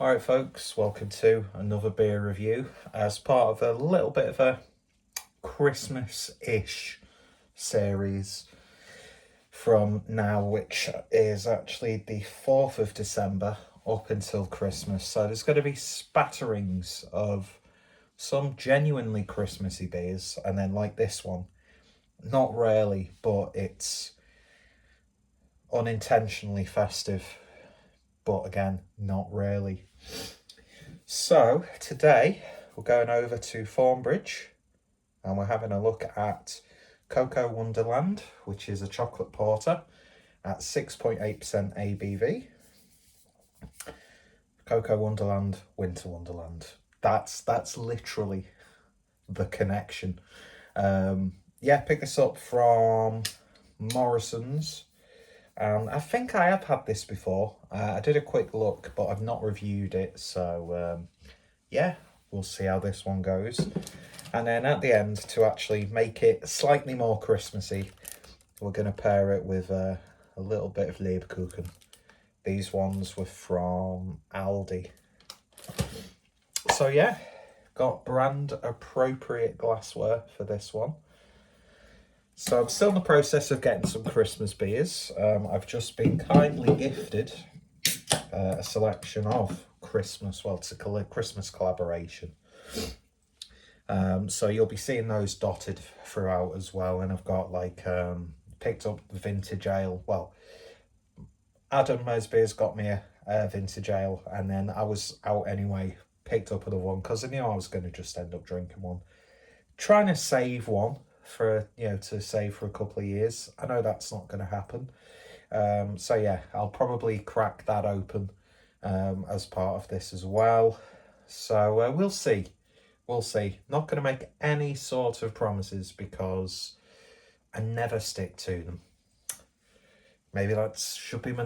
Alright folks, welcome to another beer review as part of a little bit of a Christmas-ish series from now, which is actually the 4th of December up until Christmas. So there's going to be spatterings of some genuinely Christmassy beers, and then like this one, not really, but it's unintentionally festive, but again, not really. So today we're going over to Thornbridge and we're having a look at Cocoa Wonderland, which is a chocolate porter at 6.8% ABV. Cocoa Wonderland, Winter Wonderland. That's literally the connection. Pick this up from Morrison's. I think I have had this before. I did a quick look, but I've not reviewed it. So, we'll see how this one goes. And then at the end, to actually make it slightly more Christmassy, we're going to pair it with a little bit of Lebkuchen. These ones were from Aldi. So, yeah, got brand appropriate glassware for this one. So I'm still in the process of getting some Christmas beers. I've just been kindly gifted a selection of Christmas, it's a Christmas collaboration. So you'll be seeing those dotted throughout as well. And I've got picked up the vintage ale. Well, Adam Mesbeer's got me a vintage ale, and then I was out anyway, picked up another one because I knew I was going to just end up drinking one. Trying to save one to save for a couple of years. I know that's not going to happen. I'll probably crack that open as part of this as well. So we'll see. We'll see. Not going to make any sort of promises because I never stick to them. Maybe that should be my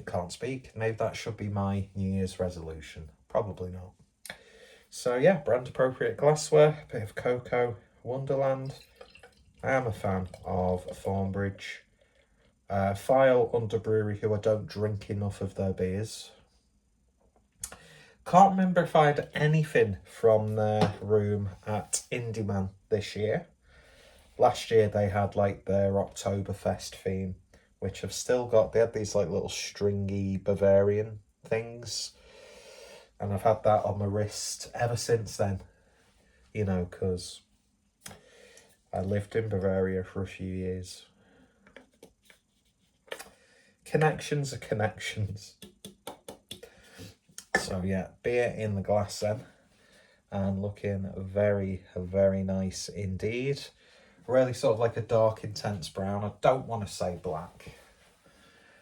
can't speak. Maybe that should be my New Year's resolution. Probably not. So yeah, brand appropriate glassware, a bit of Cocoa Wonderland. I am a fan of Thornbridge. File under brewery who I don't drink enough of their beers. Can't remember if I had anything from their room at Indie Man this year. Last year they had their Oktoberfest theme, which I've still got. They had these little stringy Bavarian things, and I've had that on my wrist ever since then, because I lived in Bavaria for a few years. Connections are connections. So yeah, beer in the glass then, and looking very, very nice indeed. Really sort of like a dark, intense brown. I don't want to say black,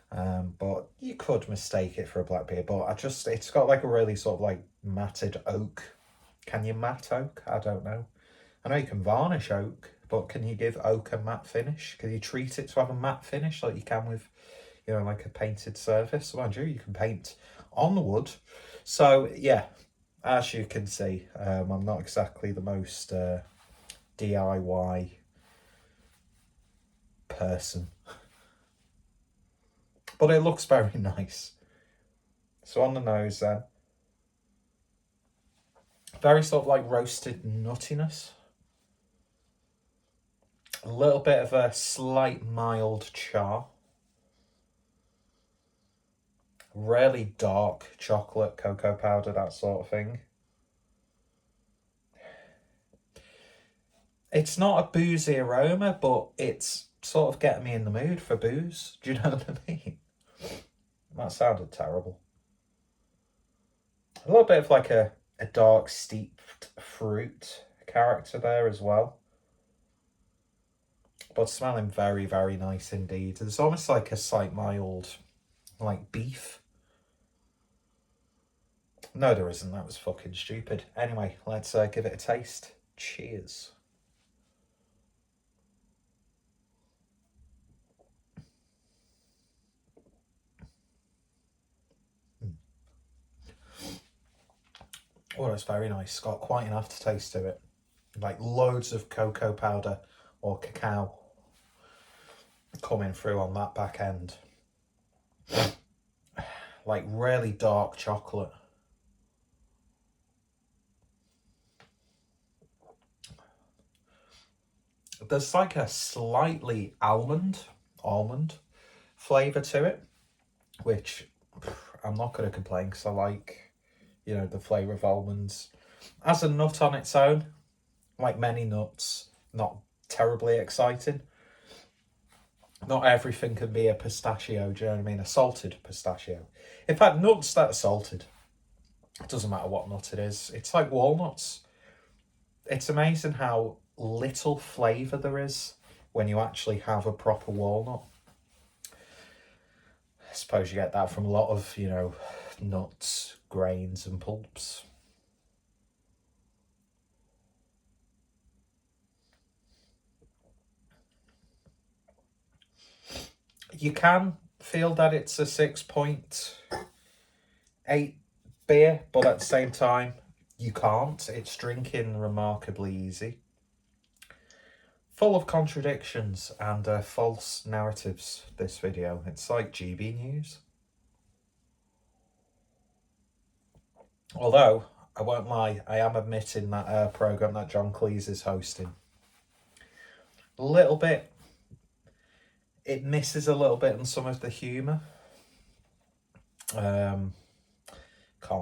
but you could mistake it for a black beer. But it's got a really sort of matted oak. Can you matte oak? I don't know. I know you can varnish oak, but can you give oak a matte finish? Can you treat it to have a matte finish like you can with, a painted surface? Mind you, you can paint on the wood. So yeah, as you can see, I'm not exactly the most DIY person, but it looks very nice. So on the nose then, very sort of roasted nuttiness. A little bit of a slight mild char. Really dark chocolate, cocoa powder, that sort of thing. It's not a boozy aroma, but it's sort of getting me in the mood for booze. Do you know what I mean? That sounded terrible. A little bit of a dark steeped fruit character there as well. But smelling very, very nice indeed. There's almost a slight mild, beef. No, there isn't. That was fucking stupid. Anyway, let's give it a taste. Cheers. Oh, it's very nice. It's got quite an aftertaste to it. Loads of cocoa powder or cacao coming through on that back end. Really dark chocolate. There's like a slightly almond flavour to it, which I'm not going to complain because I like, you know, the flavour of almonds. As a nut on its own, like many nuts, not terribly exciting. Not everything can be a pistachio, do you know what I mean? A salted pistachio. In fact, nuts that are salted, it doesn't matter what nut it is. It's like walnuts. It's amazing how little flavour there is when you actually have a proper walnut. I suppose you get that from a lot of, you know, nuts, grains and pulps. You can feel that it's a 6.8 beer, but at the same time, you can't. It's drinking remarkably easy. Full of contradictions and false narratives, this video. It's like GB News. Although, I won't lie, I am admitting that programme that John Cleese is hosting, a little bit, it misses a little bit on some of the humour. Can't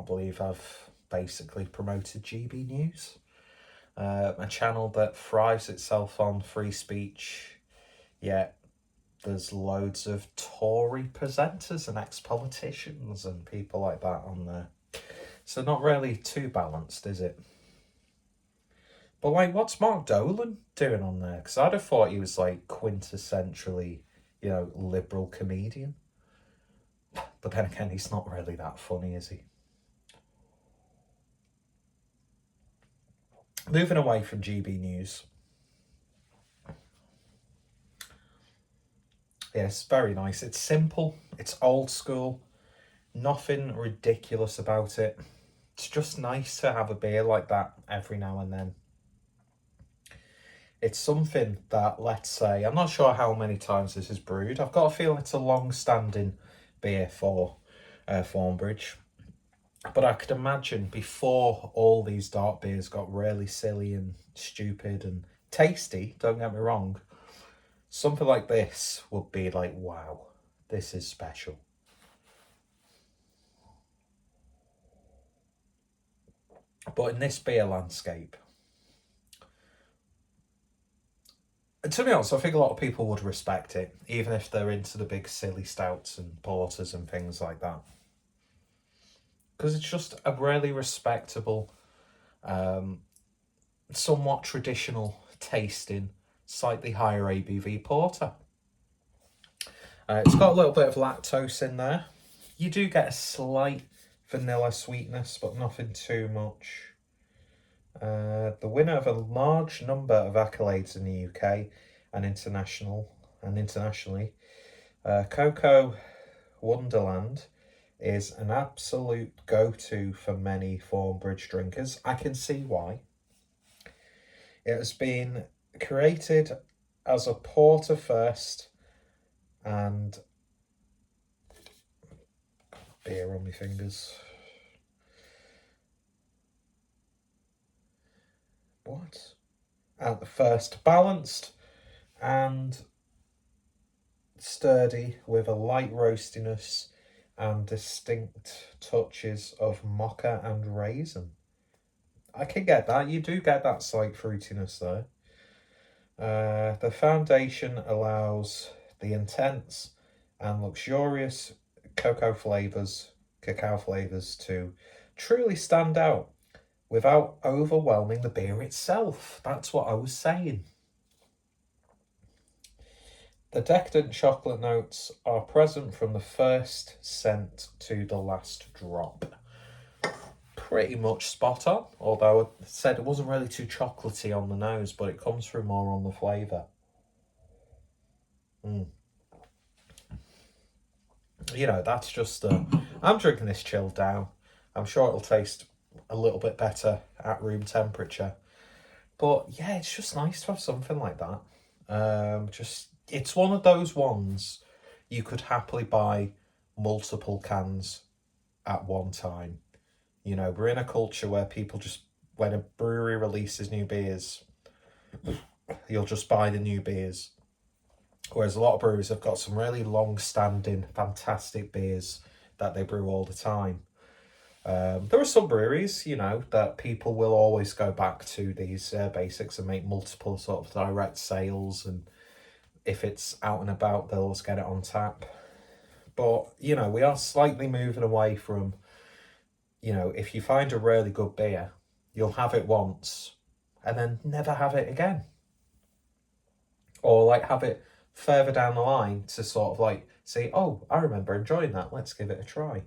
believe I've basically promoted GB News. A channel that thrives itself on free speech, yet there's loads of Tory presenters and ex-politicians and people like that on there. So not really too balanced, is it? But like, what's Mark Dolan doing on there? Because I'd have thought he was like quintessentially, you know, liberal comedian. But then again, he's not really that funny, is he? Moving away from GB News. Yeah, it's very nice. It's simple. It's old school. Nothing ridiculous about it. It's just nice to have a beer like that every now and then. It's something that, let's say, I'm not sure how many times this is brewed. I've got a feeling it's a long-standing beer for Thornbridge. But I could imagine before all these dark beers got really silly and stupid and tasty, don't get me wrong, something like this would be like, wow, this is special. But in this beer landscape, to be honest, I think a lot of people would respect it, even if they're into the big silly stouts and porters and things like that. Because it's just a really respectable, somewhat traditional tasting, slightly higher ABV porter. It's got a little bit of lactose in there. You do get a slight vanilla sweetness, but nothing too much. The winner of a large number of accolades in the UK and internationally, Cocoa Wonderland is an absolute go-to for many Thornbridge drinkers. I can see why. It has been created as a porter first, and beer on my fingers. What? At the first, balanced and sturdy with a light roastiness and distinct touches of mocha and raisin. I can get that. You do get that slight fruitiness there. The foundation allows the intense and luxurious cacao flavours to truly stand out without overwhelming the beer itself. That's what I was saying. The decadent chocolate notes are present from the first scent to the last drop. Pretty much spot on, although I said it wasn't really too chocolatey on the nose, but it comes through more on the flavour. You know, that's just... I'm drinking this chilled down. I'm sure it'll taste a little bit better at room temperature. But yeah, it's just nice to have something like that. It's one of those ones you could happily buy multiple cans at one time. You know, we're in a culture where people just, when a brewery releases new beers, you'll just buy the new beers. Whereas a lot of breweries have got some really long-standing, fantastic beers that they brew all the time. There are some breweries, you know, that people will always go back to these basics and make multiple sort of direct sales, and if it's out and about, they'll always get it on tap. But, you know, we are slightly moving away from, you know, if you find a really good beer, you'll have it once and then never have it again. Or like have it further down the line to sort of like say, oh, I remember enjoying that, let's give it a try.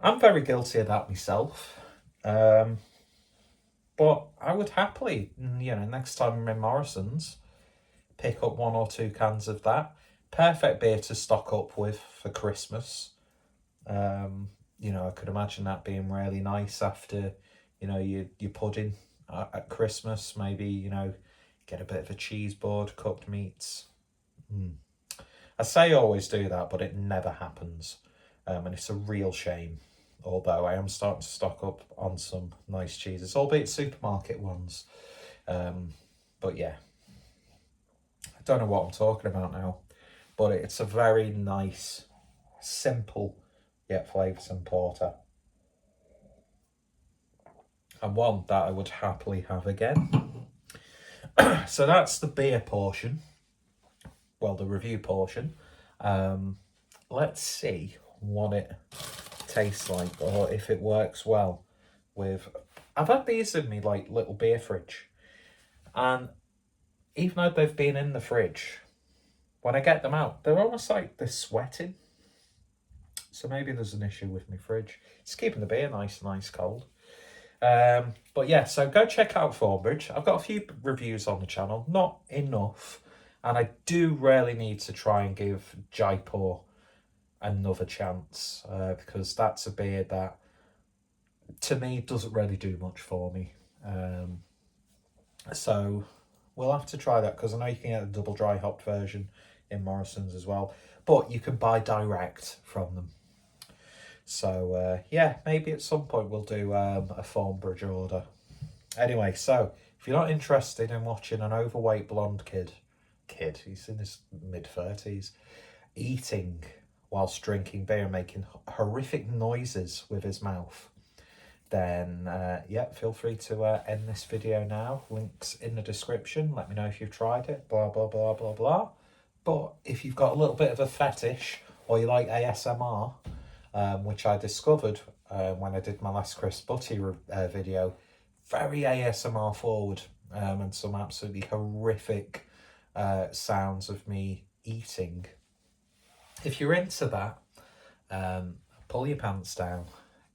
I'm very guilty of that myself. But I would happily, you know, next time I'm in Morrison's, pick up 1 or 2 cans of that. Perfect beer to stock up with for Christmas. You know, I could imagine that being really nice after, you know, your pudding at Christmas. Maybe, you know, get a bit of a cheese board, cooked meats. I say always do that, but it never happens. And it's a real shame. Although I am starting to stock up on some nice cheeses, albeit supermarket ones. But yeah, I don't know what I'm talking about now, but it's a very nice, simple, yet flavoursome porter. And one that I would happily have again. So that's the beer portion. Well, the review portion. Let's see what it tastes like, or if it works well with... I've had these in me like little beer fridge, and even though they've been in the fridge, when I get them out, they're almost like they're sweating. So maybe there's an issue with my fridge. It's keeping the beer nice and ice cold. But yeah, so go check out Thornbridge. I've got a few reviews on the channel, not enough, and I do really need to try and give Jaipur another chance, because that's a beer that to me doesn't really do much for me. So we'll have to try that, because I know you can get a double dry hopped version in Morrison's as well, but you can buy direct from them. So yeah, maybe at some point we'll do a Thornbridge order. Anyway, so if you're not interested in watching an overweight blonde kid, he's in his mid-30s, eating whilst drinking beer and making horrific noises with his mouth, then yeah, feel free to end this video now. Links in the description. Let me know if you've tried it, blah, blah, blah, blah, blah. But if you've got a little bit of a fetish, or you like ASMR, which I discovered when I did my last Chris Butty video, very ASMR forward, and some absolutely horrific sounds of me eating. If you're into that, pull your pants down,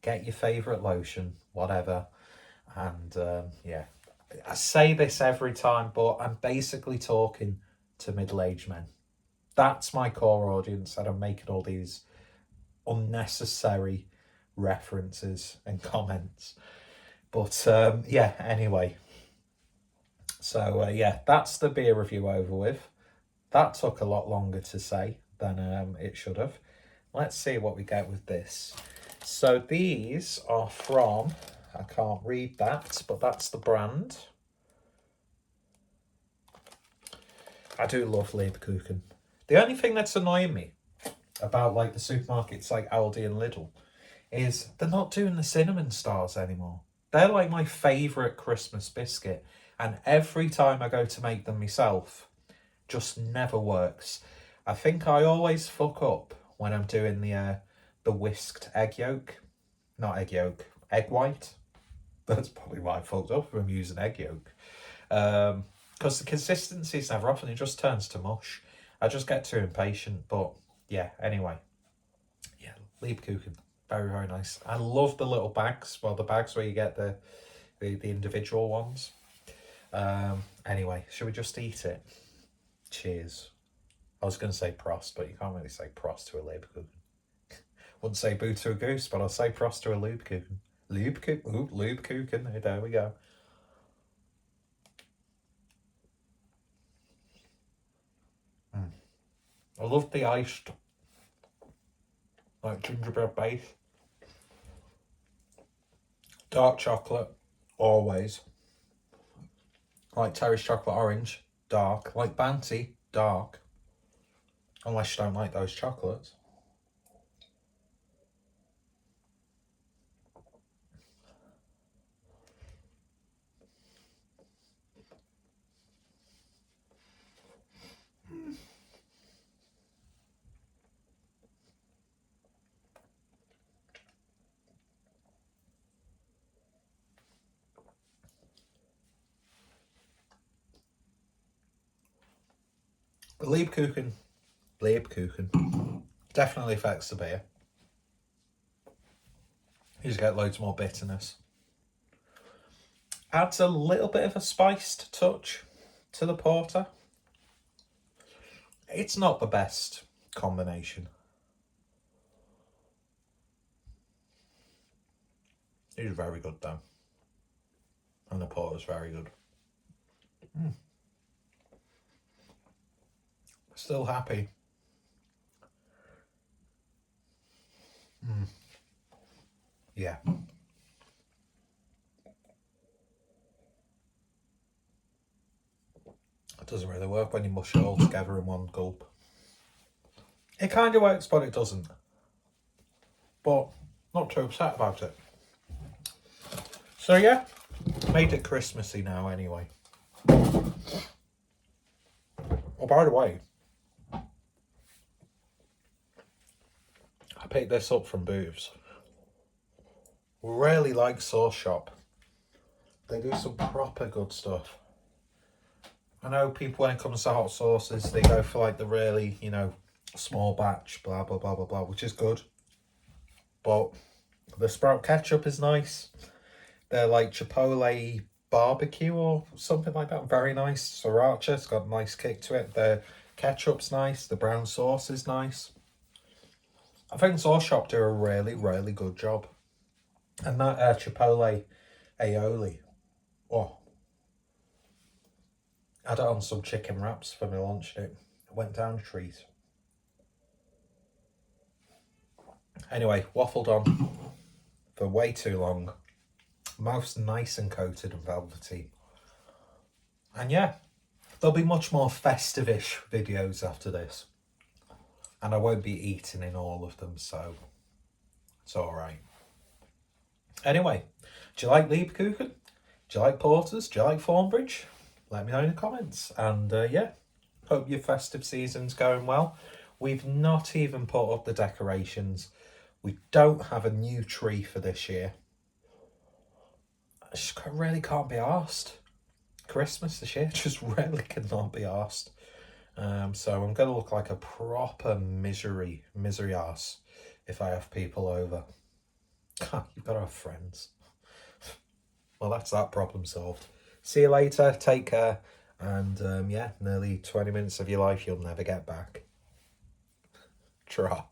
get your favourite lotion, whatever, and yeah, I say this every time, but I'm basically talking to middle-aged men. That's my core audience, and I'm making all these unnecessary references and comments. But yeah, anyway, so yeah, that's the beer review over with. That took a lot longer to say than it should have. Let's see what we get with this. So these are from, I can't read that, but that's the brand. I do love Leberkuchen. The only thing that's annoying me about like the supermarkets like Aldi and Lidl is they're not doing the cinnamon stars anymore. They're like my favourite Christmas biscuit, and every time I go to make them myself, just never works. I think I always fuck up when I'm doing the whisked egg yolk. Not egg yolk, egg white. That's probably why I fucked up if I'm using egg yolk. Because the consistency's never off and it just turns to mush. I just get too impatient, but yeah, anyway. Yeah, Leberkuchen, very, very nice. I love the little bags, well, the bags where you get the individual ones. Anyway, should we just eat it? Cheers. I was going to say Prost, but you can't really say Prost to a Leberkuchen. Wouldn't say boo to a goose, but I'll say Prost to a Leberkuchen. Leberkuchen, there we go. I love the iced, like gingerbread base. Dark chocolate, always. like Terry's chocolate orange, dark, like Banty, dark. Unless you don't like those chocolates. The Lebkuchen definitely affects the beer. You just get loads more bitterness. Adds a little bit of a spiced touch to the porter. It's not the best combination. It's very good though. And the porter's very good. Still happy. Yeah. It doesn't really work when you mush it all together in one gulp. It kind of works, but it doesn't. But not too upset about it. So yeah, made it Christmassy now anyway. Oh, by the way, I picked this up from Booths. Really like Sauce Shop. They do some proper good stuff. I know people, when it comes to hot sauces, they go for like the really, you know, small batch, blah, blah, blah, blah, blah, which is good. But the sprout ketchup is nice. They're like Chipotle barbecue or something like that. Very nice. Sriracha, it's got a nice kick to it. The ketchup's nice. The brown sauce is nice. I think Sauce Shop do a really, really good job. And that Chipotle aioli. Oh. I had it on some chicken wraps for my lunch. It went down a treat. Anyway, waffled on for way too long. Mouth's nice and coated and velvety. And yeah, there'll be much more festive-ish videos after this. And I won't be eating in all of them, so it's alright. Anyway, do you like Lebkuchen? Do you like porters? Do you like Thornbridge? Let me know in the comments. And yeah, hope your festive season's going well. We've not even put up the decorations. We don't have a new tree for this year. I just really can't be arsed. Christmas this year just really cannot be arsed. So I'm going to look like a proper misery arse if I have people over. You've got to have friends. Well, that's that problem solved. See you later. Take care. And yeah, nearly 20 minutes of your life you'll never get back. Tra.